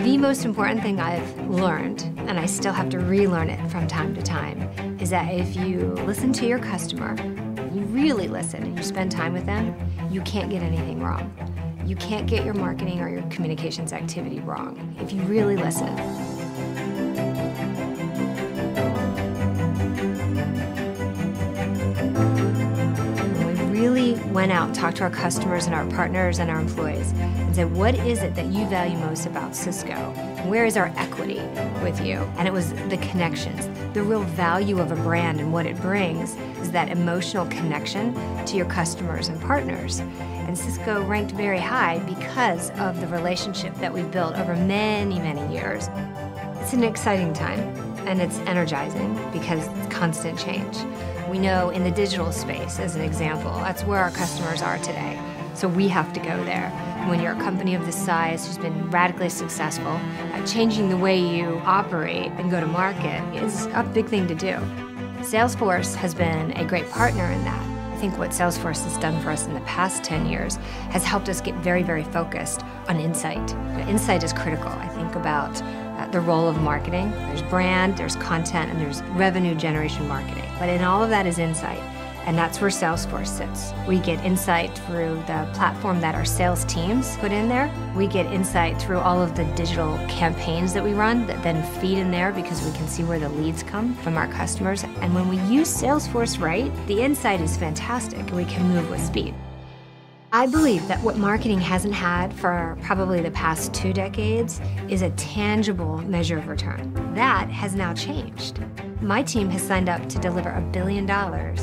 The most important thing I've learned, and I still have to relearn it from time to time, is that if you listen to your customer, you really listen, and you spend time with them, you can't get anything wrong. You can't get your marketing or your communications activity wrong if you really listen. Really went out and talked to our customers and our partners and our employees and said, what is it that you value most about Cisco? Where is our equity with you? And it was the connections. The real value of a brand and what it brings is that emotional connection to your customers and partners. And Cisco ranked very high because of the relationship that we built over many, many years. It's an exciting time, and it's energizing because it's constant change. We know in the digital space, as an example, that's where our customers are today. So we have to go there. And when you're a company of this size who's been radically successful at changing the way you operate and go to market is a big thing to do. Salesforce has been a great partner in that. I think what Salesforce has done for us in the past 10 years has helped us get very, very focused on insight. Insight is critical. I think about the role of marketing. There's brand, there's content, and there's revenue generation marketing. But in all of that is insight, and that's where Salesforce sits. We get insight through the platform that our sales teams put in there. We get insight through all of the digital campaigns that we run that then feed in there because we can see where the leads come from our customers. And when we use Salesforce right, the insight is fantastic, and we can move with speed. I believe that what marketing hasn't had for probably the past 2 decades is a tangible measure of return. That has now changed. My team has signed up to deliver $1 billion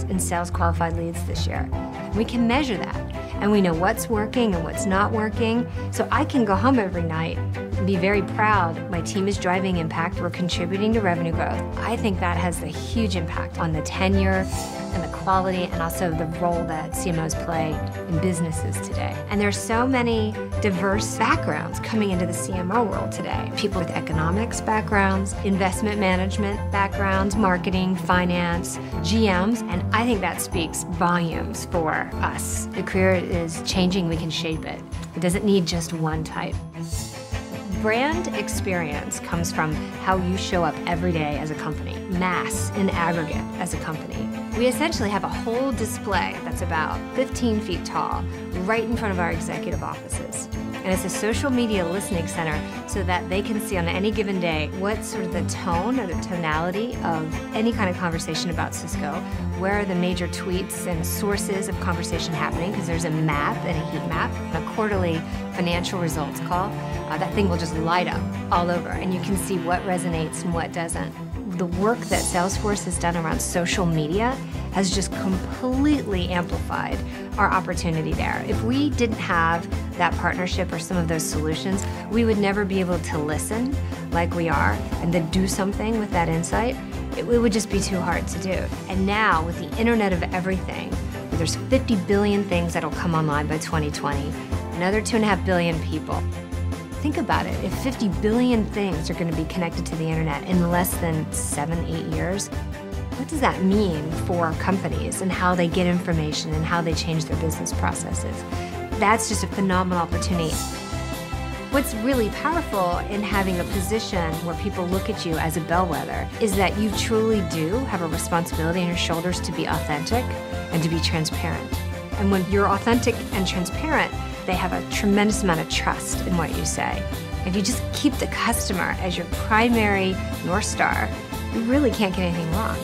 in sales qualified leads this year. We can measure that, and we know what's working and what's not working, so I can go home every night and be very proud my team is driving impact, we're contributing to revenue growth. I think that has a huge impact on the tenure and the quality and also the role that CMOs play in businesses today. And there's so many diverse backgrounds coming into the CMO world today. People with economics backgrounds, investment management backgrounds, marketing, finance, GMs, and I think that speaks volumes for us. The career is changing, we can shape it. It doesn't need just one type. Brand experience comes from how you show up every day as a company, mass in aggregate as a company. We essentially have a whole display that's about 15 feet tall right in front of our executive offices. And it's a social media listening center so that they can see on any given day what's sort of the tone or the tonality of any kind of conversation about Cisco, where are the major tweets and sources of conversation happening, because there's a map and a heat map, and a quarterly financial results call. That thing will just light up all over, and you can see what resonates and what doesn't. The work that Salesforce has done around social media has just completely amplified our opportunity there. If we didn't have that partnership or some of those solutions, we would never be able to listen like we are and then do something with that insight. It would just be too hard to do. And now with the Internet of Everything, where there's 50 billion things that'll come online by 2020, another 2.5 billion people. Think about it, if 50 billion things are going to be connected to the internet in less than 7-8 years, what does that mean for companies and how they get information and how they change their business processes? That's just a phenomenal opportunity. What's really powerful in having a position where people look at you as a bellwether is that you truly do have a responsibility on your shoulders to be authentic and to be transparent. And when you're authentic and transparent, they have a tremendous amount of trust in what you say. If you just keep the customer as your primary North Star, you really can't get anything wrong.